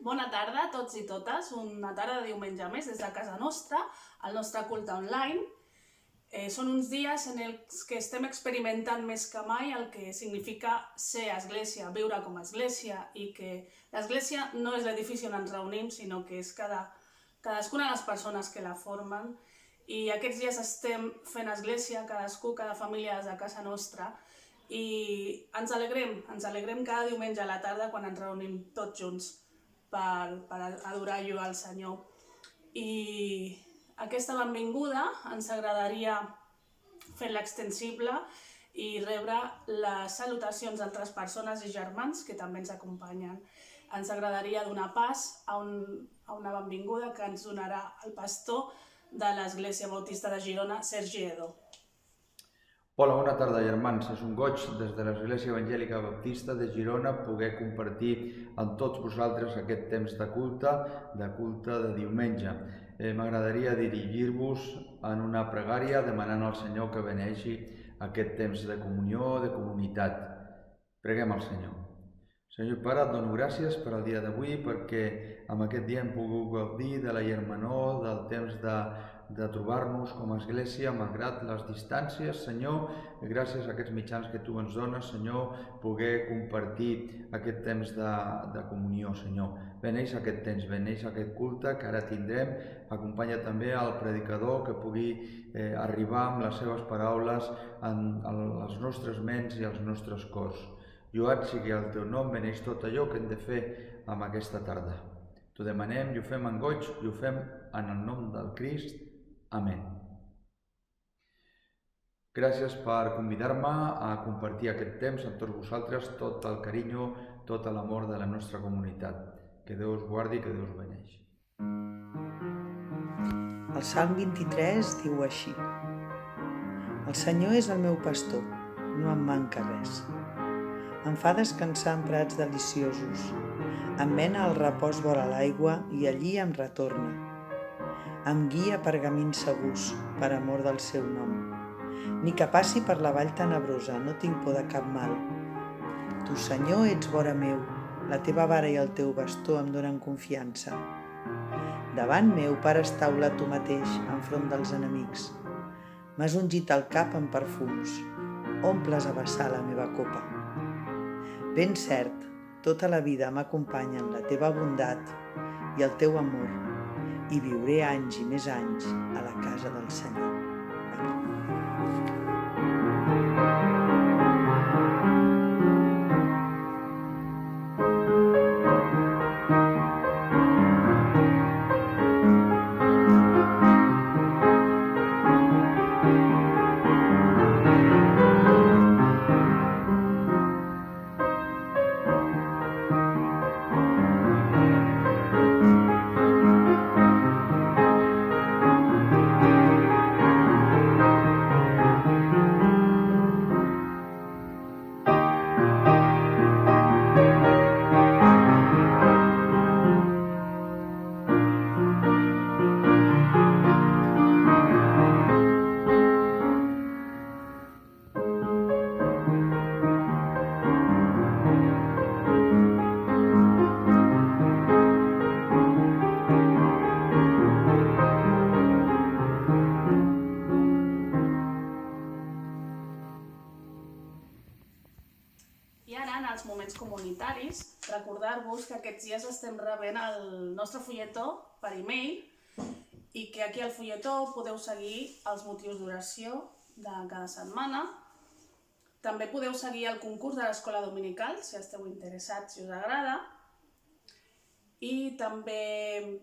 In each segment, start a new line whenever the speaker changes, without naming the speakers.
Bona tarda a tots i totes, una tarda de diumenge més des de casa nostra, al nostre culte online. Són uns dies en els que estem experimentant més que mai el que significa ser església, viure com a església, i que l'església no és l'edifici on ens reunim, sinó que és cadascuna de les persones que la formen. I aquests dies estem fent església, cadascú, cada família des de casa nostra, i ens alegrem cada diumenge a la tarda quan ens reunim tots junts per adorar i lloar al Senyor. I aquesta benvinguda ens agradaria fer-la extensible i rebre les salutacions d'altres persones i germans que també ens acompanyen. Ens agradaria donar pas a una benvinguda que ens donarà el pastor de l'Església Bautista de Girona, Sergi Edo.
Hola, bona tarda, germans. És un goig des de l'Església Evangèlica Baptista de Girona poder compartir amb tots vosaltres aquest temps de culte de diumenge. M'agradaria dirigir-vos en una pregària demanant al Senyor que beneixi aquest temps de comunió, de comunitat. Preguem al Senyor. Senyor Pare, et dono gràcies per al dia d'avui, perquè amb aquest dia hem pogut gaudir de la germanor, del temps de trobar-nos com a església, malgrat les distàncies. Senyor, gràcies a aquests mitjans que tu ens dones, Senyor, poder compartir aquest temps de comunió, Senyor. Beneix aquest temps, beneix aquest culte que ara tindrem. Acompanya també al predicador que pugui arribar amb les seves paraules als nostres ments i als nostres cors. Lloat sigui el teu nom, beneix tot allò que hem de fer amb aquesta tarda. T'ho demanem i ho fem en goig i ho fem en el nom del Crist. Amén. Gràcies per convidar-me a compartir aquest temps amb tots vosaltres, tot el carinyo, tot l'amor de la nostra comunitat. Que Déu us guardi i que Déu us beneixi.
El Salm 23 diu així: El Senyor és el meu pastor, no em manca res. Em fa descansar en prats deliciosos, em mena al repòs vora l'aigua i allí em retorna. Em guia per camins segurs, per amor del seu nom. Ni que passi per la vall tenebrosa, no tinc por de cap mal. Tu, Senyor, ets vora meu, la teva vara i el teu bastó em donen confiança. Davant meu pares taula tu mateix, enfront dels enemics. M'has ungit el cap amb perfums, omples a vessar la meva copa. Ben cert, tota la vida m'acompanyen la teva bondat i el teu amor, i viuré anys i més anys a la casa del Senyor. Amén.
I ara, en els moments comunitaris, recordar-vos que aquests dies estem rebent el nostre fulletó per e-mail i que aquí al fulletó podeu seguir els motius d'oració de cada setmana. També podeu seguir el concurs de l'escola dominical, si esteu interessats, si us agrada. I també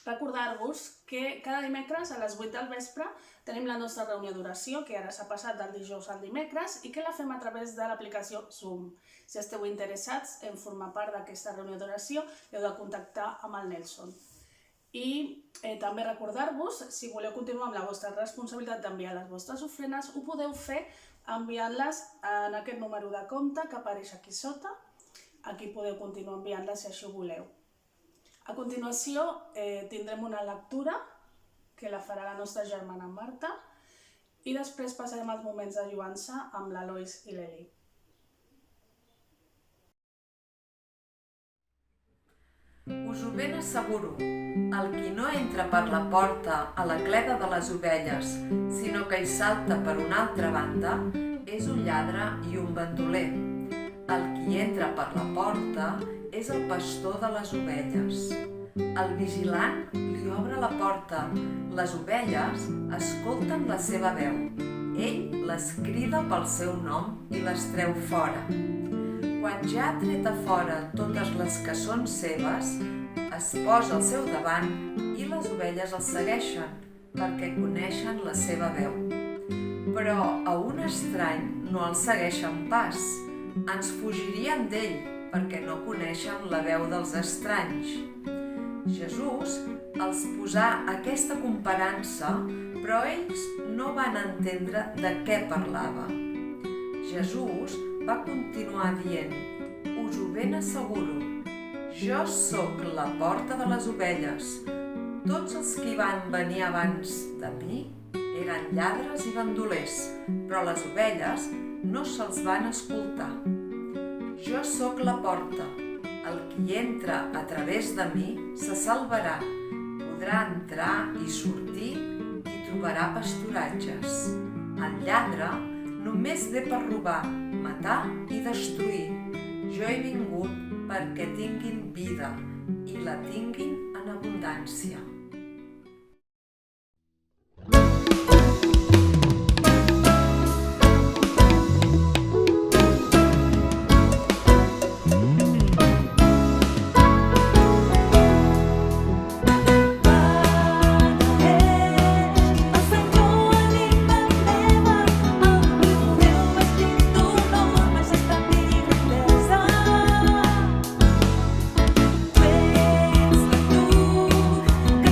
recordar-vos que cada dimecres a les 8 del vespre tenim la nostra reunió d'oració, que ara s'ha passat del dijous al dimecres, i que la fem a través de l'aplicació Zoom. Si esteu interessats en formar part d'aquesta reunió d'oració, heu de contactar amb el Nelson. I també recordar-vos, si voleu continuar amb la vostra responsabilitat d'enviar les vostres ofrenes, ho podeu fer enviant-les en aquest número de compte que apareix aquí sota. Aquí podeu continuar enviant-les si així ho voleu. A continuació tindrem una lectura que la farà la nostra germana Marta i després passarem als moments de lluança amb l'Alois i l'Eli.
Us ho ben asseguro, el qui no entra per la porta a la cleda de les ovelles, sinó que hi salta per una altra banda, és un lladre i un bandoler. El qui entra per la porta és el pastor de les ovelles. El vigilant li obre la porta. Les ovelles escolten la seva veu. Ell les crida pel seu nom i les treu fora. Quan ja ha tret a fora totes les que són seves, es posa al seu davant i les ovelles el segueixen perquè coneixen la seva veu. Però a un estrany no el segueixen pas. Ens fugirien d'ell perquè no coneixen la veu dels estranys. Jesús els posà aquesta comparança, però ells no van entendre de què parlava. Jesús va continuar dient: us ho ben asseguro, jo sóc la porta de les ovelles. Tots els que van venir abans de mi eren lladres i bandolers, però les ovelles no se'ls van escoltar. Jo sóc la porta. El qui entra a través de mi se salvarà. Podrà entrar i sortir i trobarà pasturatges. El lladre només ve per robar, matar i destruir. Jo he vingut perquè tinguin vida i la tinguin en abundància.
Que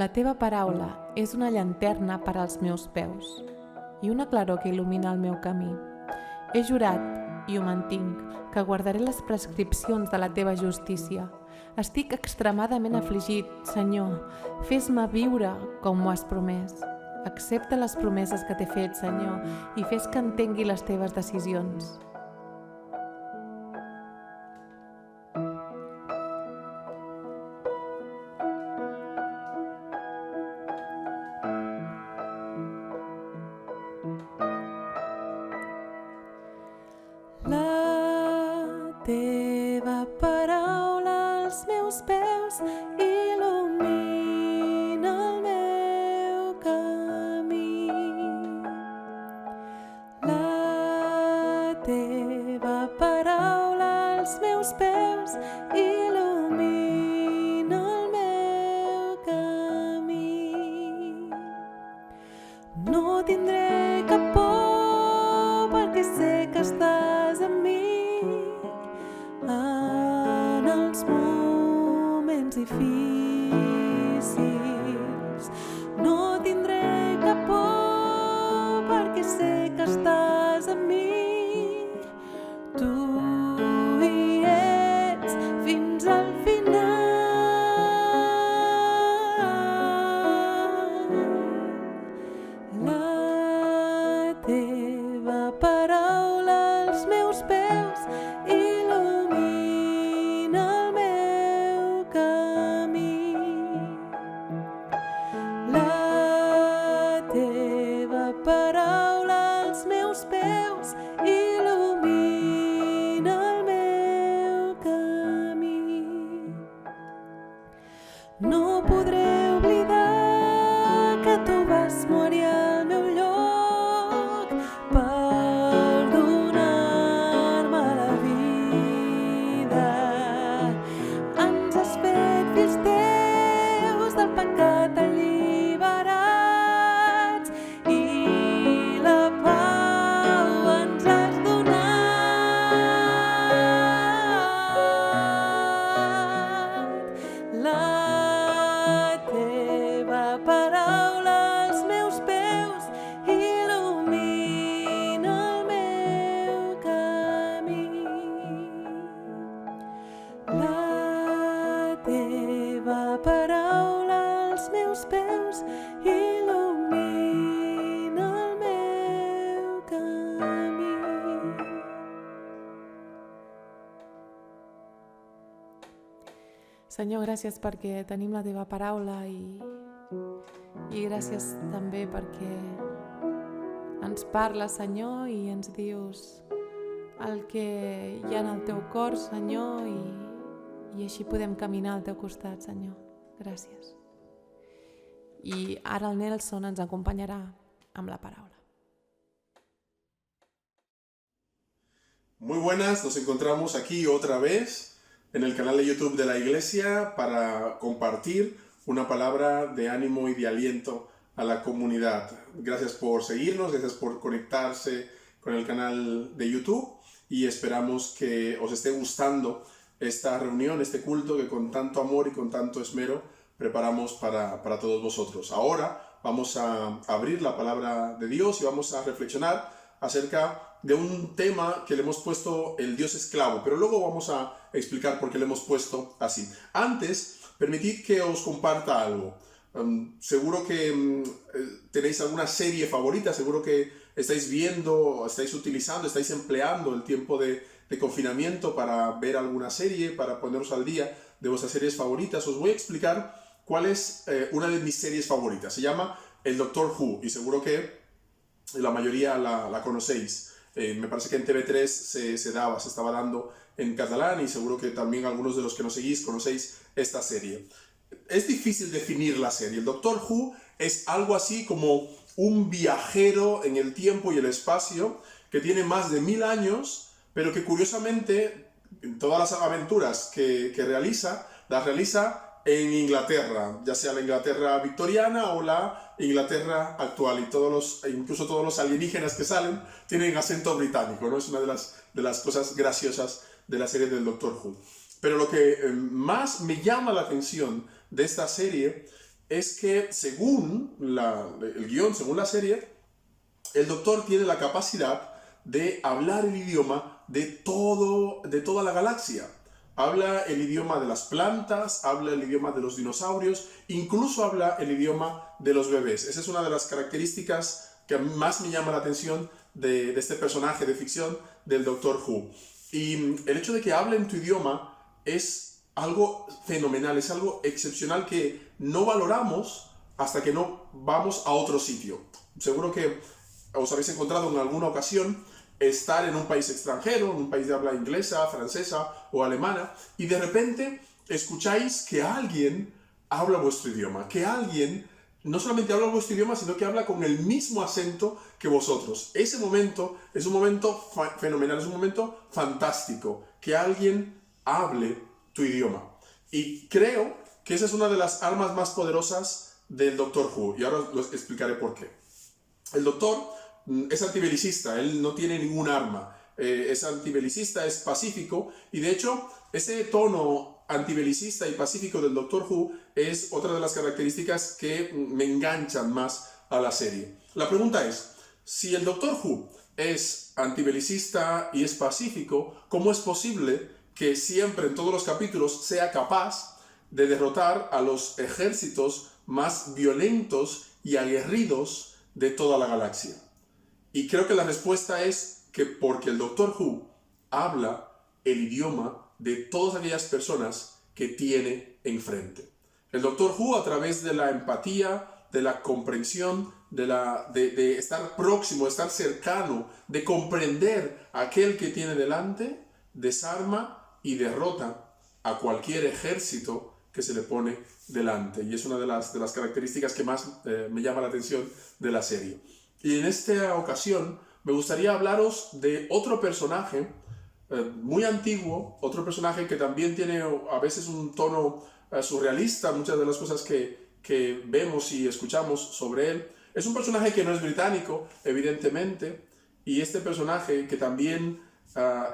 La teva paraula és una llanterna per als meus peus i una claror que il·lumina el meu camí. He jurat, i ho mantinc, que guardaré les prescripcions de la teva justícia. Estic extremadament afligit, Senyor. Fes-me viure com m'ho has promès. Accepta les promeses que t'he fet, Senyor, i fes que entengui les teves decisions. La teva paraula als meus peus il·lumina el meu camí. La teva paraula als meus peus il·lumina el meu camí. No tindré cap por perquè sé que estàs amb mi en els moments difícils. No tindré cap por perquè sé que estàs amb mi. Tu hi ets fins al final. La teva paraula als meus peus il·lumina el meu camí. La teva paraula als meus peus il·lumina el meu camí. No podré oblidar que tu vas morir al meu lloc per donar-me la vida. Ens has fet fills teus, del pecat alliberats, i la pau ens has donat. La teva paraula als meus peus il·lumina el meu camí. La teva paraula als meus peus il·lumina el meu camí. Senyor, gràcies perquè tenim la teva paraula i gràcies també perquè ens parles, Senyor, i ens dius el que hi ha en el teu cor, Senyor, i així podem caminar al teu costat, Senyor. Gràcies. I ara el Nelson ens acompanyarà amb la paraula.
Muy buenas, nos encontramos aquí otra vez en el canal de YouTube de la Iglesia para compartir una palabra de ánimo y de aliento a la comunidad. Gracias por seguirnos, gracias por conectarse con el canal de YouTube y esperamos que os esté gustando esta reunión, este culto que con tanto amor y con tanto esmero preparamos para todos vosotros. Ahora vamos a abrir la palabra de Dios y vamos a reflexionar acerca de un tema que le hemos puesto el Dios esclavo, pero luego vamos a explicar por qué le hemos puesto así. Antes, permitid que os comparta algo. Seguro que tenéis alguna serie favorita, seguro que estáis viendo, estáis utilizando, estáis empleando el tiempo de confinamiento para ver alguna serie, para poneros al día de vuestras series favoritas. Os voy a explicar cuál es una de mis series favoritas. Se llama el Doctor Who y seguro que la mayoría la conocéis. Me parece que en TV3 se estaba dando en catalán y seguro que también algunos de los que nos seguís conocéis esta serie. Es difícil definir la serie. El Doctor Who es algo así como un viajero en el tiempo y el espacio que tiene más de 1000 años, pero que curiosamente todas las aventuras que realiza, las realiza en Inglaterra, ya sea la Inglaterra victoriana o la Inglaterra actual, y incluso todos los alienígenas que salen tienen acento británico, ¿no? Es una de las cosas graciosas de la serie del Doctor Who. Pero lo que más me llama la atención de esta serie es que según el guión, según la serie, el doctor tiene la capacidad de hablar el idioma de toda la galaxia. Habla el idioma de las plantas, habla el idioma de los dinosaurios, incluso habla el idioma de los bebés. Esa es una de las características que más me llama la atención de este personaje de ficción del Doctor Who. Y el hecho de que hable en tu idioma es algo fenomenal, es algo excepcional que no valoramos hasta que no vamos a otro sitio. Seguro que os habéis encontrado en alguna ocasión estar en un país extranjero, en un país de habla inglesa, francesa o alemana, y de repente escucháis que alguien habla vuestro idioma, que alguien no solamente habla vuestro idioma, sino que habla con el mismo acento que vosotros. Ese momento es un momento fenomenal, es un momento fantástico, que alguien hable tu idioma. Y creo que esa es una de las armas más poderosas del Doctor Who, y ahora os explicaré por qué. El Doctor es antibelicista, él no tiene ningún arma, es antibelicista, es pacífico, y de hecho ese tono antibelicista y pacífico del Doctor Who es otra de las características que me enganchan más a la serie. La pregunta es, si el Doctor Who es antibelicista y es pacífico, ¿cómo es posible que siempre en todos los capítulos sea capaz de derrotar a los ejércitos más violentos y aguerridos de toda la galaxia? Y creo que la respuesta es que porque el Doctor Who habla el idioma de todas aquellas personas que tiene enfrente. El Doctor Who, a través de la empatía, de la comprensión, de estar próximo, de estar cercano, de comprender a aquel que tiene delante, desarma y derrota a cualquier ejército que se le pone delante. Y es una de las características que más me llama la atención de la serie. Y en esta ocasión me gustaría hablaros de otro personaje muy antiguo, otro personaje que también tiene a veces un tono surrealista, muchas de las cosas que vemos y escuchamos sobre él. Es un personaje que no es británico, evidentemente, y este personaje que también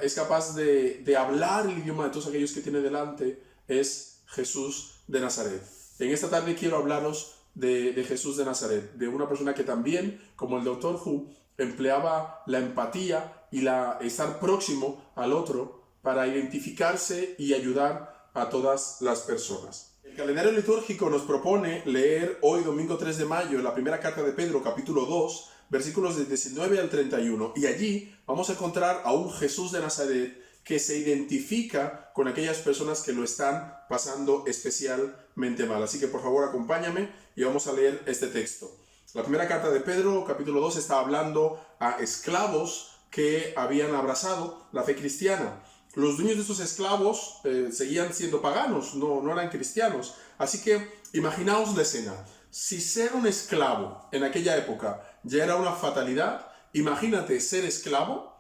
es capaz de hablar el idioma de todos aquellos que tiene delante es Jesús de Nazaret. En esta tarde quiero hablaros de Jesús de Nazaret, de una persona que también, como el Doctor Who, empleaba la empatía y estar próximo al otro para identificarse y ayudar a todas las personas. El calendario litúrgico nos propone leer hoy, domingo 3 de mayo, la primera carta de Pedro, capítulo 2, versículos del 19 al 31, y allí vamos a encontrar a un Jesús de Nazaret que se identifica con aquellas personas que lo están pasando especialmente mal. Así que por favor acompáñame y vamos a leer este texto. La primera carta de Pedro, capítulo 2, está hablando a esclavos que habían abrazado la fe cristiana. Los dueños de estos esclavos seguían siendo paganos, no eran cristianos. Así que imaginaos la escena. Si ser un esclavo en aquella época ya era una fatalidad, imagínate ser esclavo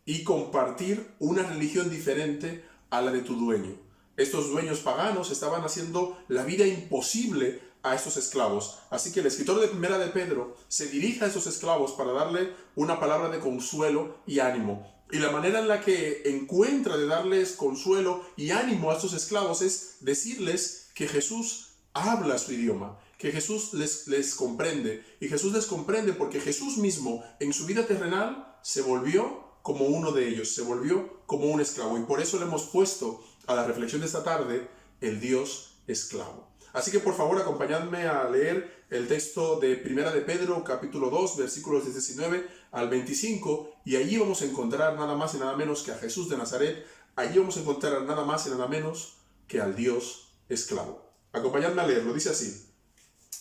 y compartir una religión diferente a la de tu dueño. Estos dueños paganos estaban haciendo la vida imposible a estos esclavos. Así que el escritor de Primera de Pedro se dirige a esos esclavos para darle una palabra de consuelo y ánimo. Y la manera en la que encuentra de darles consuelo y ánimo a estos esclavos es decirles que Jesús habla su idioma, que Jesús les comprende. Y Jesús les comprende porque Jesús mismo en su vida terrenal se volvió como uno de ellos, se volvió como un esclavo. Y por eso le hemos puesto a la reflexión de esta tarde el Dios esclavo. Así que por favor acompañadme a leer el texto de Primera de Pedro, capítulo 2, versículos del 19 al 25, y allí vamos a encontrar nada más y nada menos que a Jesús de Nazaret. Allí vamos a encontrar nada más y nada menos que al Dios esclavo. Acompañadme a leerlo, dice así: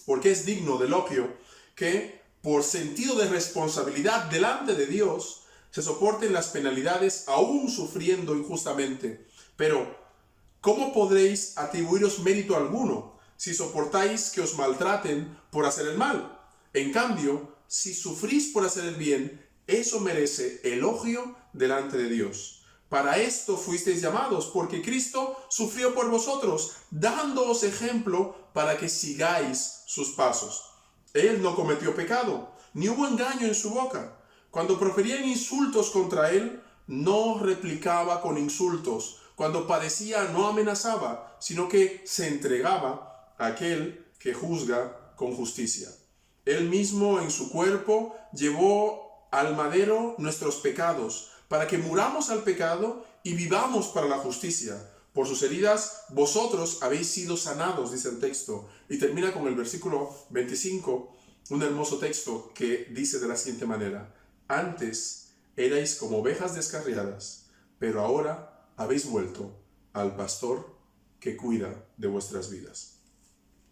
porque es digno de elogio que, por sentido de responsabilidad delante de Dios, se soporten las penalidades aún sufriendo injustamente. Pero, ¿cómo podréis atribuiros mérito alguno si soportáis que os maltraten por hacer el mal? En cambio, si sufrís por hacer el bien, eso merece elogio delante de Dios. Para esto fuisteis llamados, porque Cristo sufrió por vosotros, dándoos ejemplo para que sigáis sus pasos. Él no cometió pecado, ni hubo engaño en su boca. Cuando proferían insultos contra él, no replicaba con insultos. Cuando padecía, no amenazaba, sino que se entregaba a aquel que juzga con justicia. Él mismo en su cuerpo llevó al madero nuestros pecados, para que muramos al pecado y vivamos para la justicia. Por sus heridas vosotros habéis sido sanados, dice el texto. Y termina con el versículo 25, un hermoso texto que dice de la siguiente manera: antes erais como ovejas descarriadas, pero ahora habéis vuelto al pastor que cuida de vuestras vidas.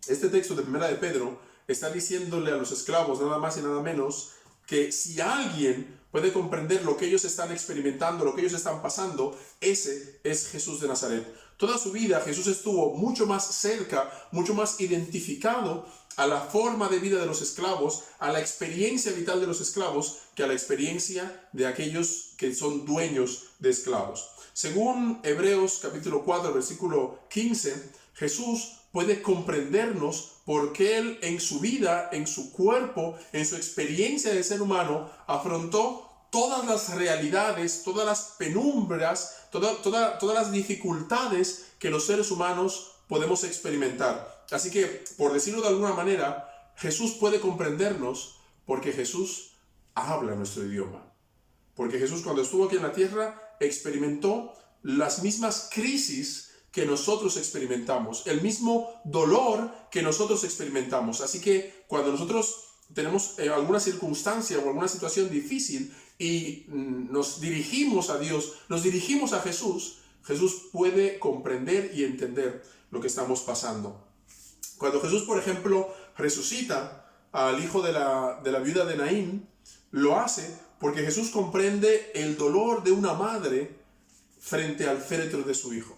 Este texto de 1 de Pedro está diciéndole a los esclavos nada más y nada menos que si alguien puede comprender lo que ellos están experimentando, lo que ellos están pasando, ese es Jesús de Nazaret. Toda su vida Jesús estuvo mucho más cerca, mucho más identificado a la forma de vida de los esclavos, a la experiencia vital de los esclavos, que a la experiencia de aquellos que son dueños de esclavos. Según Hebreos capítulo 4, versículo 15, Jesús puede comprendernos porque Él en su vida, en su cuerpo, en su experiencia de ser humano, afrontó todas las realidades, todas las penumbras, todas las dificultades que los seres humanos podemos experimentar. Así que, por decirlo de alguna manera, Jesús puede comprendernos porque Jesús habla nuestro idioma. Porque Jesús, cuando estuvo aquí en la tierra, experimentó las mismas crisis que nosotros experimentamos, el mismo dolor que nosotros experimentamos. Así que cuando nosotros tenemos alguna circunstancia o alguna situación difícil y nos dirigimos a Dios, nos dirigimos a Jesús, Jesús puede comprender y entender lo que estamos pasando. Cuando Jesús, por ejemplo, resucita al hijo de la viuda de Naín, lo hace porque Jesús comprende el dolor de una madre frente al féretro de su hijo.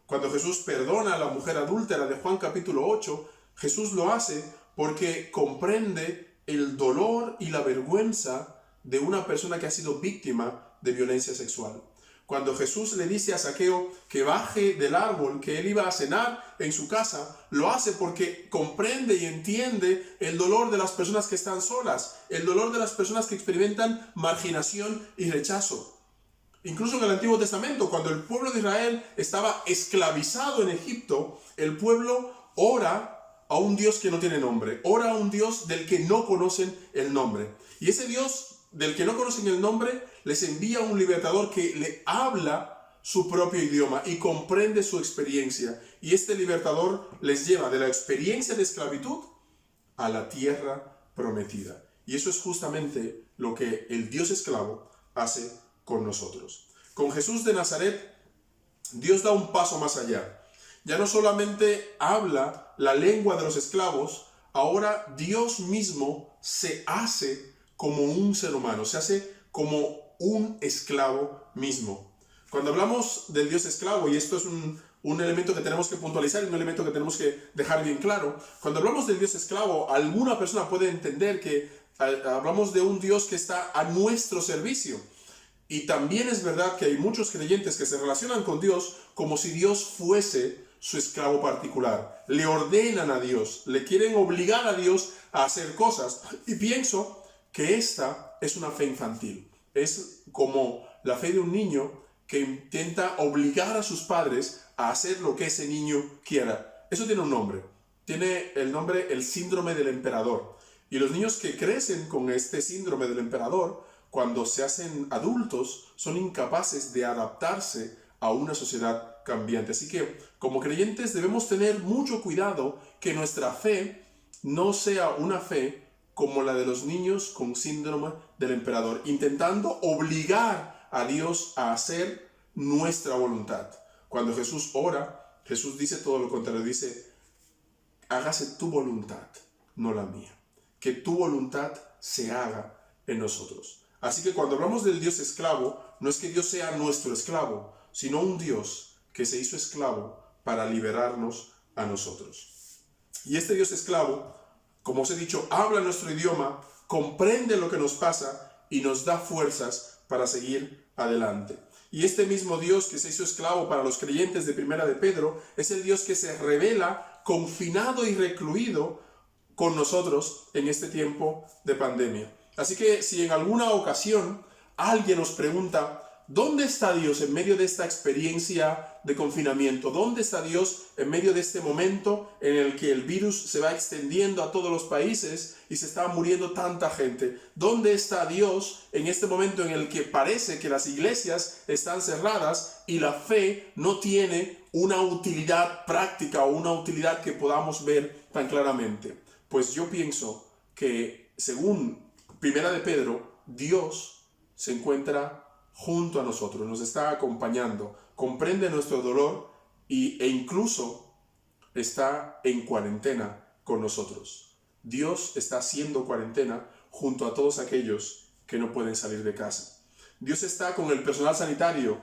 Cuando Jesús perdona a la mujer adúltera de Juan capítulo 8, Jesús lo hace porque comprende el dolor y la vergüenza de una persona que ha sido víctima de violencia sexual. Cuando Jesús le dice a Zaqueo que baje del árbol, que él iba a cenar en su casa, lo hace porque comprende y entiende el dolor de las personas que están solas, el dolor de las personas que experimentan marginación y rechazo. Incluso en el Antiguo Testamento, cuando el pueblo de Israel estaba esclavizado en Egipto, el pueblo ora a un Dios que no tiene nombre, ora a un Dios del que no conocen el nombre. Y ese Dios del que no conocen el nombre les envía un libertador que le habla su propio idioma y comprende su experiencia. Y este libertador les lleva de la experiencia de esclavitud a la tierra prometida. Y eso es justamente lo que el Dios esclavo hace con nosotros. Con Jesús de Nazaret, Dios da un paso más allá. Ya no solamente habla la lengua de los esclavos, ahora Dios mismo se hace como un ser humano, se hace como un esclavo mismo. Cuando hablamos del Dios esclavo, y esto es un elemento que tenemos que puntualizar y un elemento que tenemos que dejar bien claro, cuando hablamos del Dios esclavo, alguna persona puede entender que hablamos de un Dios que está a nuestro servicio. Y también es verdad que hay muchos creyentes que se relacionan con Dios como si Dios fuese su esclavo particular. Le ordenan a Dios, le quieren obligar a Dios a hacer cosas. Y pienso que esta es una fe infantil. Es como la fe de un niño que intenta obligar a sus padres a hacer lo que ese niño quiera. Eso tiene un nombre. Tiene el nombre el síndrome del emperador. Y los niños que crecen con este síndrome del emperador, cuando se hacen adultos, son incapaces de adaptarse a una sociedad cambiante. Así que, como creyentes, debemos tener mucho cuidado que nuestra fe no sea una fe como la de los niños con síndrome del emperador, intentando obligar a Dios a hacer nuestra voluntad. Cuando Jesús ora, Jesús dice todo lo contrario, dice: hágase tu voluntad, no la mía. Que tu voluntad se haga en nosotros. Así que cuando hablamos del Dios esclavo, no es que Dios sea nuestro esclavo, sino un Dios que se hizo esclavo para liberarnos a nosotros. Y este Dios esclavo, como os he dicho, habla nuestro idioma, comprende lo que nos pasa y nos da fuerzas para seguir adelante. Y este mismo Dios que se hizo esclavo para los creyentes de Primera de Pedro es el Dios que se revela confinado y recluido con nosotros en este tiempo de pandemia. Así que si en alguna ocasión alguien nos pregunta ¿Dónde está Dios en medio de esta experiencia de confinamiento? ¿Dónde está Dios en medio de este momento en el que el virus se va extendiendo a todos los países y se está muriendo tanta gente? ¿Dónde está Dios en este momento en el que parece que las iglesias están cerradas y la fe no tiene una utilidad práctica o una utilidad que podamos ver tan claramente? Pues yo pienso que, según Primera de Pedro, Dios se encuentra junto a nosotros, nos está acompañando, comprende nuestro dolor e incluso está en cuarentena con nosotros. Dios está haciendo cuarentena junto a todos aquellos que no pueden salir de casa. Dios está con el personal sanitario,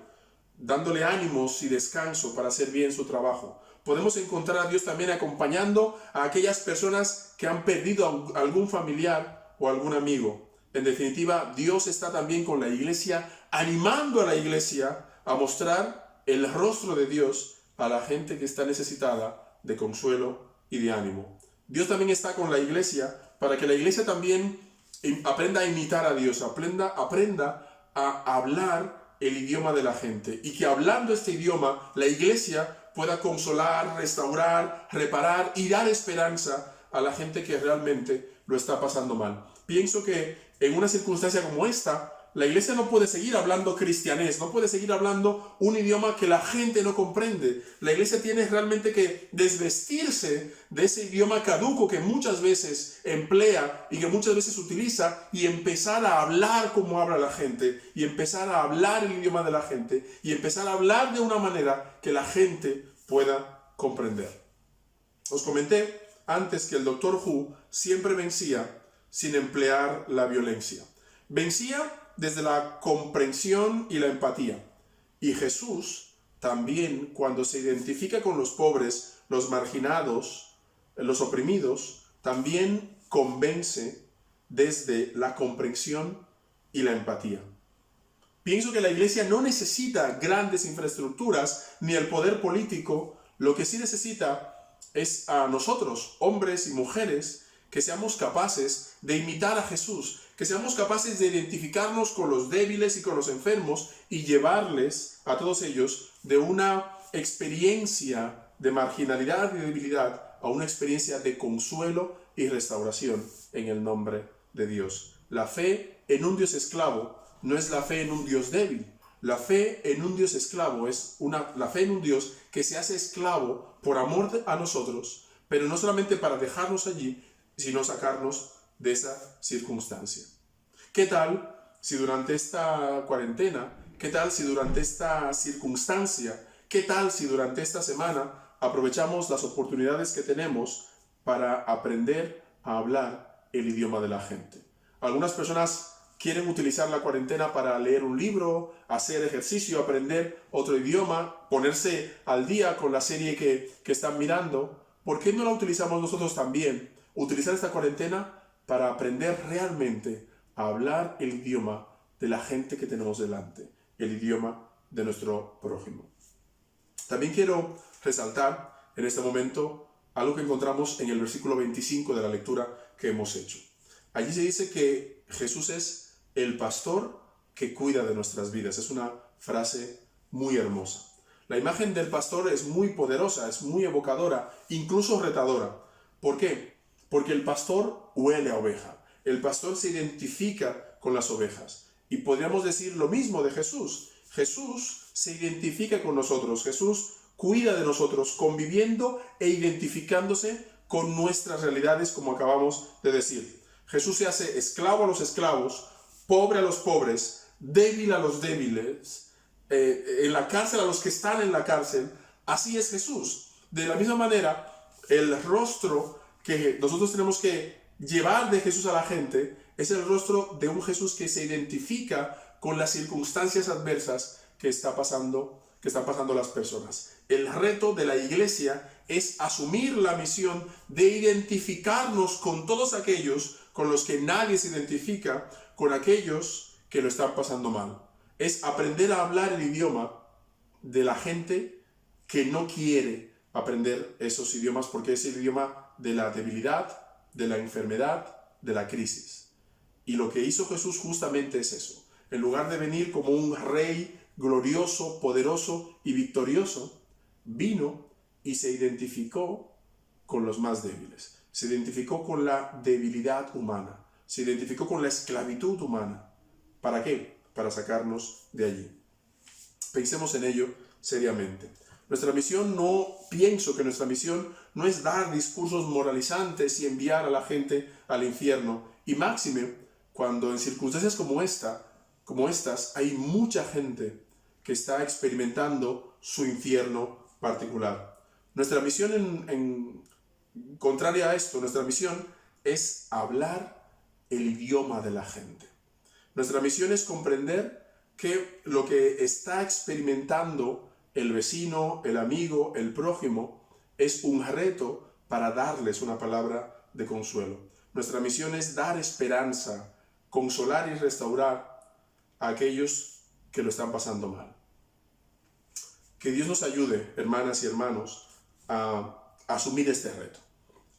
dándole ánimos y descanso para hacer bien su trabajo. Podemos encontrar a Dios también acompañando a aquellas personas que han perdido a algún familiar o algún amigo. En definitiva, Dios está también con la iglesia, animando a la iglesia a mostrar el rostro de Dios a la gente que está necesitada de consuelo y de ánimo. Dios también está con la iglesia para que la iglesia también aprenda a imitar a Dios, aprenda a hablar el idioma de la gente, y que hablando este idioma la iglesia pueda consolar, restaurar, reparar y dar esperanza a la gente que realmente lo está pasando mal. Pienso que en una circunstancia como esta, la iglesia no puede seguir hablando cristianés, no puede seguir hablando un idioma que la gente no comprende. La iglesia tiene realmente que desvestirse de ese idioma caduco que muchas veces emplea y que muchas veces utiliza, y empezar a hablar como habla la gente, y empezar a hablar el idioma de la gente, y empezar a hablar de una manera que la gente pueda comprender. Os comenté antes que el Dr. Who siempre vencía sin emplear la violencia. Vencía desde la comprensión y la empatía. Y Jesús también, cuando se identifica con los pobres, los marginados, los oprimidos, también convence desde la comprensión y la empatía. Pienso que la iglesia no necesita grandes infraestructuras ni el poder político. Lo que sí necesita es a nosotros, hombres y mujeres, que seamos capaces de imitar a Jesús, que seamos capaces de identificarnos con los débiles y con los enfermos y llevarles a todos ellos de una experiencia de marginalidad y debilidad a una experiencia de consuelo y restauración en el nombre de Dios. La fe en un Dios esclavo no es la fe en un Dios débil. La fe en un Dios esclavo es la fe en un Dios que se hace esclavo por amor a nosotros, pero no solamente para dejarnos allí, sino sacarnos de esa circunstancia. ¿Qué tal si durante esta cuarentena, qué tal si durante esta circunstancia, qué tal si durante esta semana aprovechamos las oportunidades que tenemos para aprender a hablar el idioma de la gente? Algunas personas quieren utilizar la cuarentena para leer un libro, hacer ejercicio, aprender otro idioma, ponerse al día con la serie que están mirando. ¿Por qué no la utilizamos nosotros también? Utilizar esta cuarentena para aprender realmente a hablar el idioma de la gente que tenemos delante, el idioma de nuestro prójimo. También quiero resaltar en este momento algo que encontramos en el versículo 25 de la lectura que hemos hecho. Allí se dice que Jesús es el pastor que cuida de nuestras vidas. Es una frase muy hermosa. La imagen del pastor es muy poderosa, es muy evocadora, incluso retadora. ¿Por qué? Porque el pastor huele a oveja. El pastor se identifica con las ovejas. Y podríamos decir lo mismo de Jesús. Jesús se identifica con nosotros. Jesús cuida de nosotros, conviviendo e identificándose con nuestras realidades, como acabamos de decir. Jesús se hace esclavo a los esclavos, pobre a los pobres, débil a los débiles, en la cárcel a los que están en la cárcel. Así es Jesús. De la misma manera, el rostro que nosotros tenemos que llevar de Jesús a la gente es el rostro de un Jesús que se identifica con las circunstancias adversas que están pasando las personas. El reto de la iglesia es asumir la misión de identificarnos con todos aquellos con los que nadie se identifica, con aquellos que lo están pasando mal. Es aprender a hablar el idioma de la gente que no quiere aprender esos idiomas, porque es el idioma de la debilidad, de la enfermedad, de la crisis. Y lo que hizo Jesús justamente es eso. en lugar de venir como un rey glorioso, poderoso y victorioso, vino y se identificó con los más débiles. Se identificó con la debilidad humana. Se identificó con la esclavitud humana. ¿Para qué? Para sacarnos de allí. Pensemos en ello seriamente. Pienso que nuestra misión no es dar discursos moralizantes y enviar a la gente al infierno. Y máxime, cuando en circunstancias como estas, hay mucha gente que está experimentando su infierno particular. Nuestra misión, contraria a esto, nuestra misión es hablar el idioma de la gente. Nuestra misión es comprender que lo que está experimentando el vecino, el amigo, el prójimo, es un reto para darles una palabra de consuelo. Nuestra misión es dar esperanza, consolar y restaurar a aquellos que lo están pasando mal. Que Dios nos ayude, hermanas y hermanos, a asumir este reto,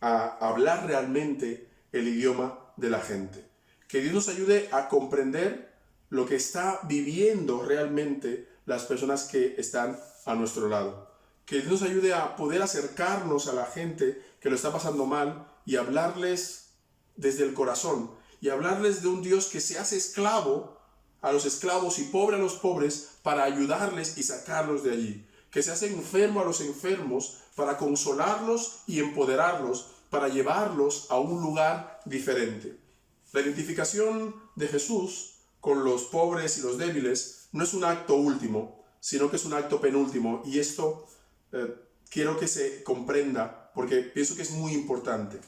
a hablar realmente el idioma de la gente. Que Dios nos ayude a comprender lo que está viviendo realmente las personas que están a nuestro lado. Que Dios nos ayude a poder acercarnos a la gente que lo está pasando mal y hablarles desde el corazón y hablarles de un Dios que se hace esclavo a los esclavos y pobre a los pobres para ayudarles y sacarlos de allí. Que se hace enfermo a los enfermos para consolarlos y empoderarlos, para llevarlos a un lugar diferente. La identificación de Jesús con los pobres y los débiles no es un acto último, sino que es un acto penúltimo. Y esto quiero que se comprenda porque pienso que es muy importante.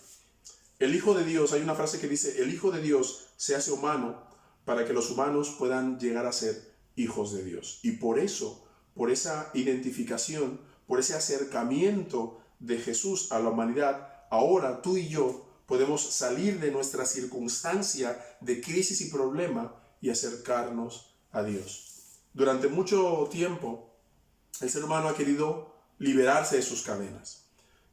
El Hijo de Dios, hay una frase que dice, el Hijo de Dios se hace humano para que los humanos puedan llegar a ser hijos de Dios. Y por eso, por esa identificación, por ese acercamiento de Jesús a la humanidad, ahora tú y yo podemos salir de nuestra circunstancia de crisis y problema y acercarnos a Dios. Durante mucho tiempo, el ser humano ha querido liberarse de sus cadenas.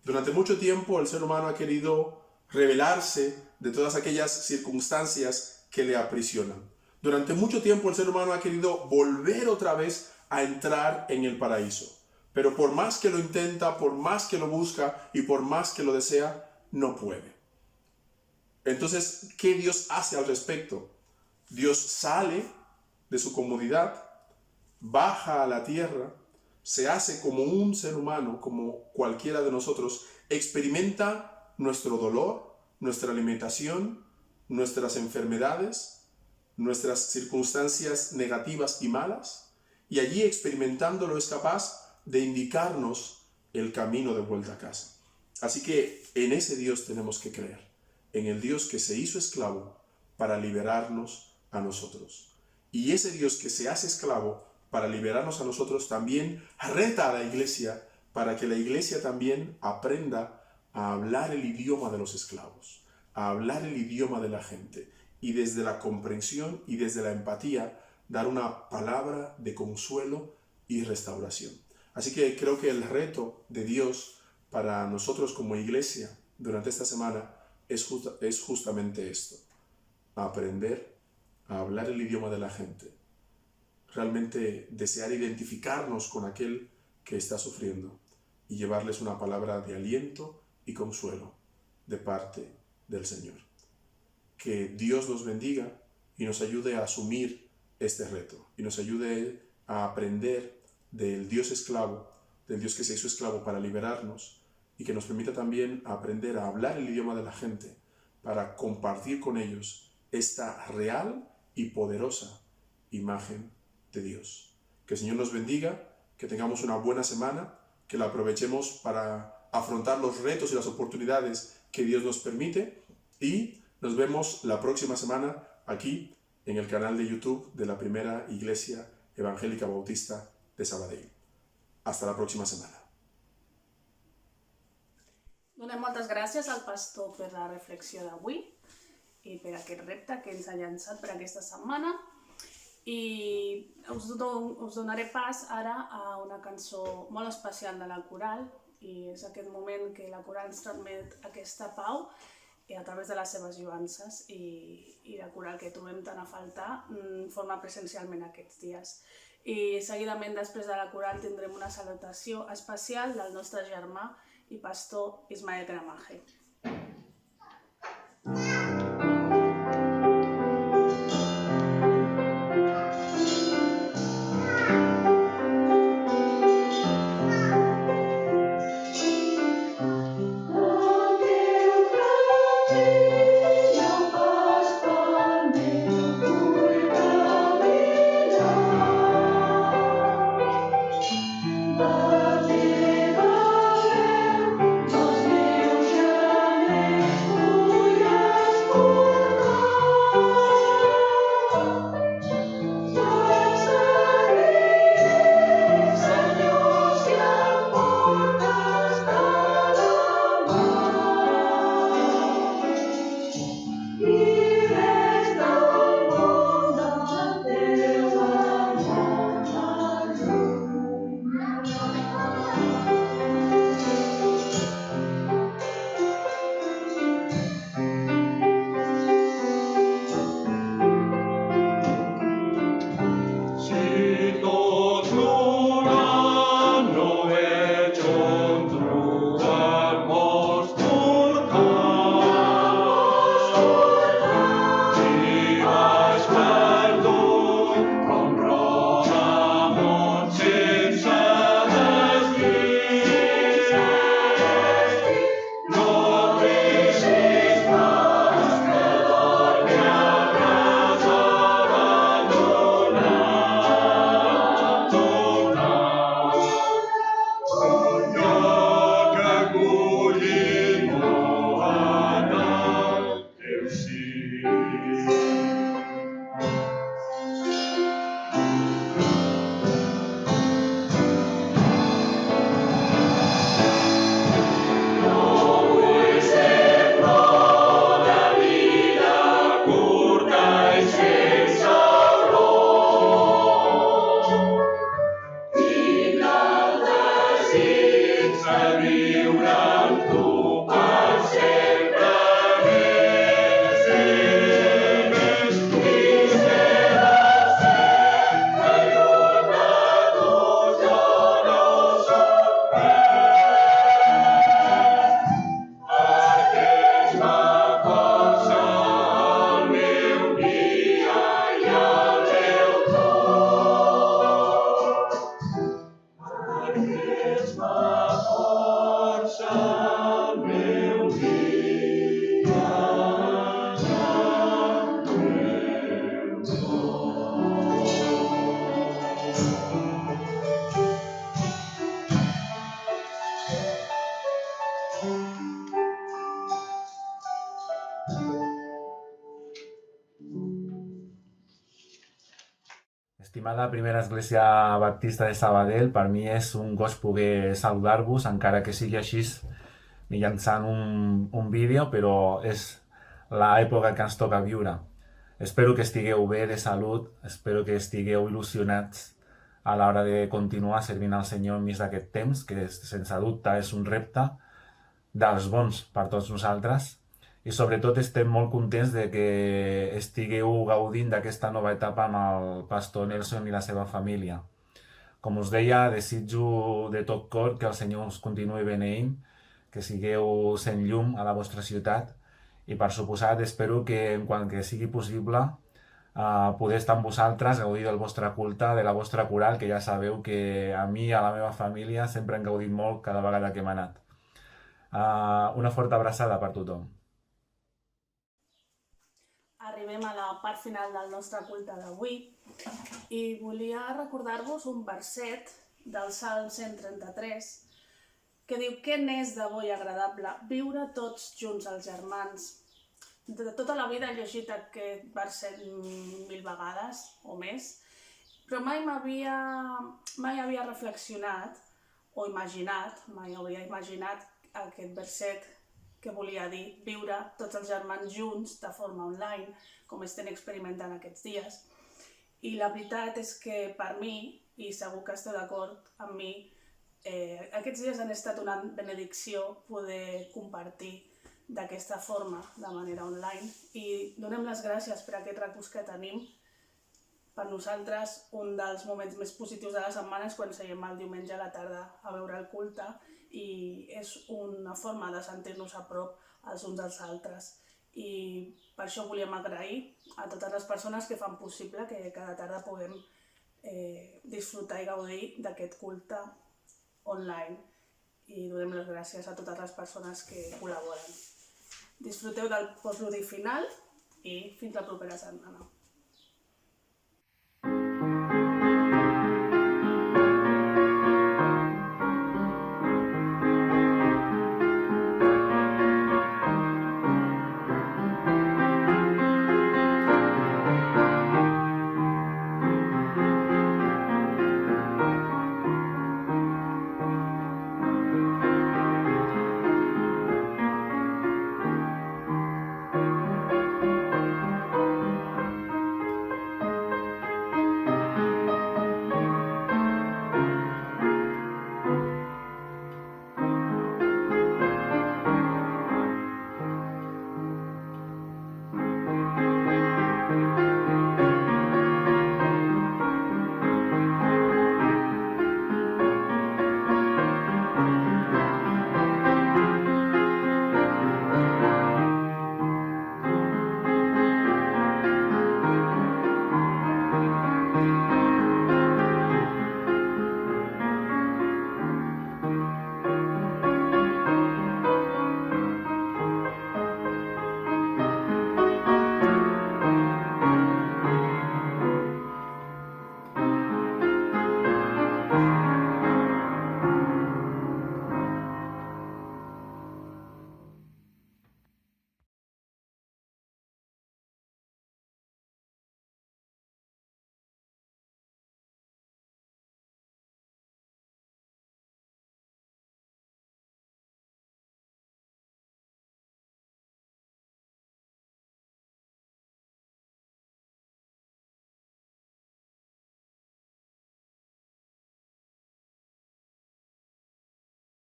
Durante mucho tiempo, el ser humano ha querido rebelarse de todas aquellas circunstancias que le aprisionan. Durante mucho tiempo, el ser humano ha querido volver otra vez a entrar en el paraíso. Pero por más que lo intenta, por más que lo busca y por más que lo desea, no puede. Entonces, ¿qué Dios hace al respecto? Dios sale de su comodidad, baja a la tierra, se hace como un ser humano, como cualquiera de nosotros, experimenta nuestro dolor, nuestra limitación, nuestras enfermedades, nuestras circunstancias negativas y malas, y allí experimentándolo es capaz de indicarnos el camino de vuelta a casa. Así que en ese Dios tenemos que creer, en el Dios que se hizo esclavo para liberarnos a nosotros. Y ese Dios que se hace esclavo para liberarnos a nosotros también reta a la iglesia para que la iglesia también aprenda a hablar el idioma de los esclavos, a hablar el idioma de la gente y desde la comprensión y desde la empatía dar una palabra de consuelo y restauración. Así que creo que el reto de Dios para nosotros como iglesia durante esta semana es justamente esto, aprender a hablar el idioma de la gente, realmente desear identificarnos con aquel que está sufriendo y llevarles una palabra de aliento y consuelo de parte del Señor. Que Dios nos bendiga y nos ayude a asumir este reto y nos ayude a aprender del Dios esclavo, del Dios que se hizo esclavo para liberarnos y que nos permita también aprender a hablar el idioma de la gente para compartir con ellos esta real y poderosa imagen de Dios. Que el Señor nos bendiga, que tengamos una buena semana, que la aprovechemos para afrontar los retos y las oportunidades que Dios nos permite y nos vemos la próxima semana aquí en el canal de YouTube de la Primera Iglesia Evangélica Bautista de Sabadell. Hasta la próxima semana.
Donem moltes gràcies al pastor per la reflexió d'avui i per aquest repte que ens ha llançat per aquesta setmana. I us donaré pas ara a una cançó molt especial de la coral i és aquest moment que la coral ens transmet aquesta pau i a través de les seves lloances i de coral que trobem tant a faltar, forma presencialment aquests dies. I seguidament, després de la coral, tindrem una salutació especial del nostre germà i pastor Ismael Gramaje.
Estimada Primera Església Baptista de Sabadell, per mi és un goig poder saludar-vos, encara que sigui així mitjançant un vídeo, però és l'època que ens toca viure. Espero que estigueu bé de salut, espero que estigueu il·lusionats a l'hora de continuar servint al Senyor enmig d'aquest temps, que sense dubte és un repte dels bons per tots nosaltres. I sobretot estem molt contents de que estigueu gaudint d'aquesta nova etapa amb el pastor Nelson i la seva família. Com us deia, desitjo de tot cor que el Senyor us continuï beneint, que sigueu sent llum a la vostra ciutat i per suposat espero que en quant que sigui possible poder estar amb vosaltres, gaudir del vostre culte, de la vostra coral, que ja sabeu que a mi i a la meva família sempre hem gaudit molt cada vegada que hem anat. Una forta abraçada per tothom.
Arribem a la part final del nostre culte d'avui i volia recordar-vos un verset del Salm 133 que diu: «Què n'és de bo i agradable viure tots junts els germans». De tota la vida he llegit aquest verset 1000 vegades o més, però mai havia reflexionat o imaginat, mai hauria imaginat aquest verset que volia dir viure tots els germans junts de forma online, com estem experimentant aquests dies. I la veritat és que per mi, i segur que esteu d'acord amb mi, aquests dies han estat una benedicció poder compartir d'aquesta forma, de manera online. I donem les gràcies per aquest recurs que tenim. Per nosaltres, un dels moments més positius de la setmana és quan seiem el diumenge a la tarda a veure el culte i és una forma de sentir-nos a prop els uns dels altres. I per això volíem agrair a totes les persones que fan possible que cada tarda puguem disfrutar i gaudir d'aquest culte online. I donem les gràcies a totes les persones que col·laboren. Disfruteu del post lúdic final i fins la propera setmana.